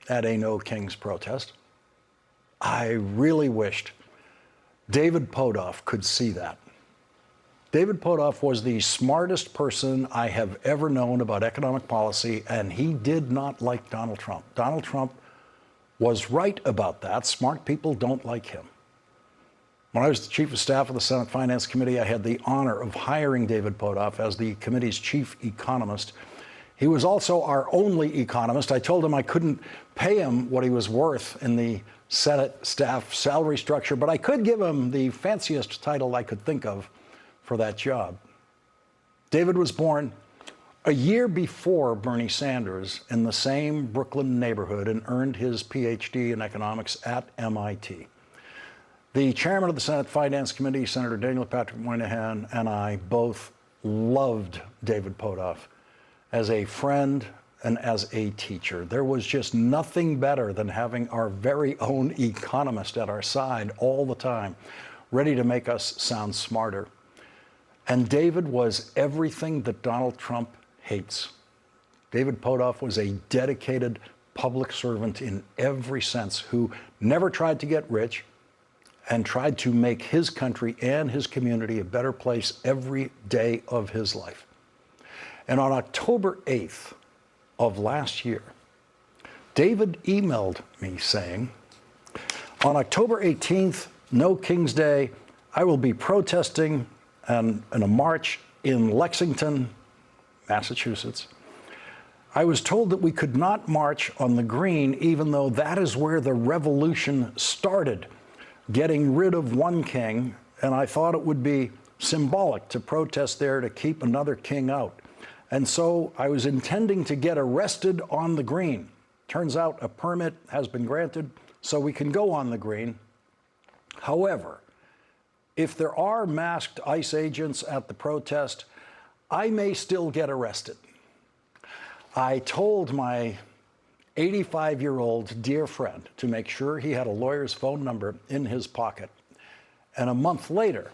at a No Kings protest. I really wished David Pawlowski could see that. David Pawlowski was the smartest person I have ever known about economic policy, and he did not like Donald Trump. Donald Trump was right about that. Smart people don't like him. When I was the chief of staff of the Senate Finance Committee, I had the honor of hiring David Pawlowski as the committee's chief economist. He was also our only economist. I told him I couldn't pay him what he was worth in the Senate staff salary structure, but I could give him the fanciest title I could think of for that job. David was born a year before Bernie Sanders in the same Brooklyn neighborhood and earned his PhD in economics at MIT. The chairman of the Senate Finance Committee, Senator Daniel Patrick Moynihan, and I both loved David Pawlowski as a friend and as a teacher. There was just nothing better than having our very own economist at our side all the time, ready to make us sound smarter. And David was everything that Donald Trump hates. David Pawlowski was a dedicated public servant in every sense who never tried to get rich and tried to make his country and his community a better place every day of his life. And on October 8th of last year, David emailed me saying, on October 18th, No King's Day, I will be protesting in a march in Lexington, Massachusetts. I was told that we could not march on the Green, even though that is where the revolution started, getting rid of one king, and I thought it would be symbolic to protest there to keep another king out. And so I was intending to get arrested on the Green. Turns out a permit has been granted, so we can go on the Green. However, if there are masked ICE agents at the protest, I may still get arrested. I told my 85-year-old dear friend to make sure he had a lawyer's phone number in his pocket. And a month later,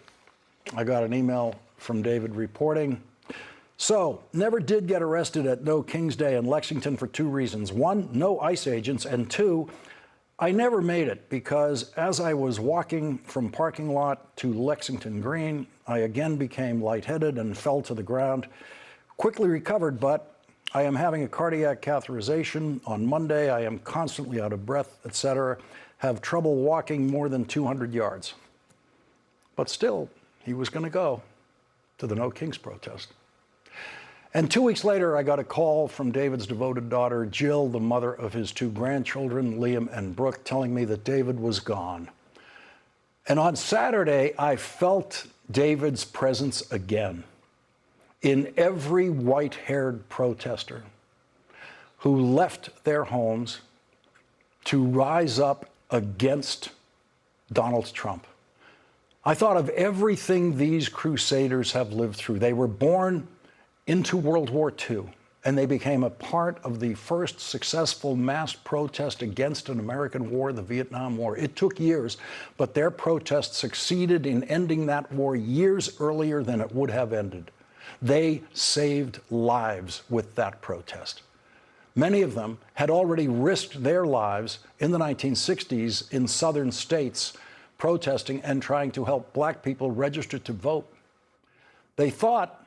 I got an email from David reporting, so never did get arrested at No King's Day in Lexington for two reasons. One, no ICE agents, and two, I never made it because as I was walking from parking lot to Lexington Green, I again became lightheaded and fell to the ground. Quickly recovered, but I am having a cardiac catheterization on Monday. I am constantly out of breath, etc. Have trouble walking more than 200 yards. But still, he was going to go to the No Kings protest. And 2 weeks later, I got a call from David's devoted daughter, Jill, the mother of his two grandchildren, Liam and Brooke, telling me that David was gone. And on Saturday, I felt David's presence again in every white-haired protester who left their homes to rise up against Donald Trump. I thought of everything these crusaders have lived through. They were born into World War II, and they became a part of the first successful mass protest against an American war, the Vietnam War. It took years, but their protest succeeded in ending that war years earlier than it would have ended. They saved lives with that protest. Many of them had already risked their lives in the 1960s in southern states protesting and trying to help black people register to vote. They thought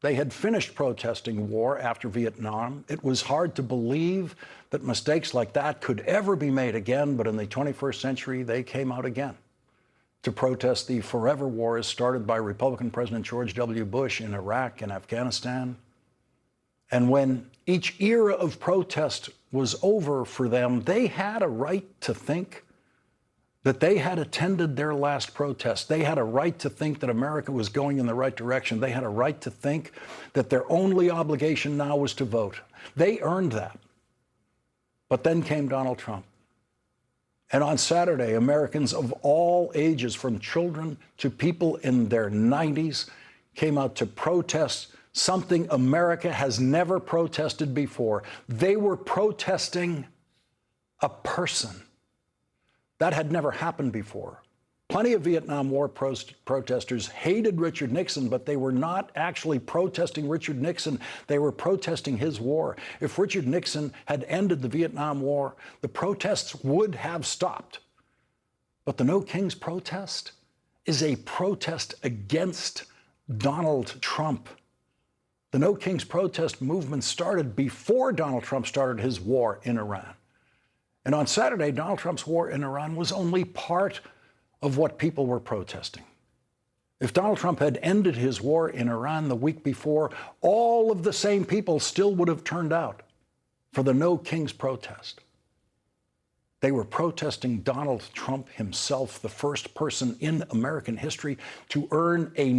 they had finished protesting war after Vietnam. It was hard to believe that mistakes like that could ever be made again, but in the 21st century, they came out again to protest the forever wars started by Republican President George W. Bush in Iraq and Afghanistan. And when each era of protest was over for them, they had a right to think that they had attended their last protest. They had a right to think that America was going in the right direction. They had a right to think that their only obligation now was to vote. They earned that. But then came Donald Trump. And on Saturday, Americans of all ages, from children to people in their 90s, came out to protest something America has never protested before. They were protesting a person. That had never happened before. Plenty of Vietnam War protesters hated Richard Nixon, but they were not actually protesting Richard Nixon. They were protesting his war. If Richard Nixon had ended the Vietnam War, the protests would have stopped. But the No Kings protest is a protest against Donald Trump. The No Kings protest movement started before Donald Trump started his war in Iran. And on Saturday, Donald Trump's war in Iran was only part of what people were protesting. If Donald Trump had ended his war in Iran the week before, all of the same people still would have turned out for the No Kings protest. They were protesting Donald Trump himself, the first person in American history to earn a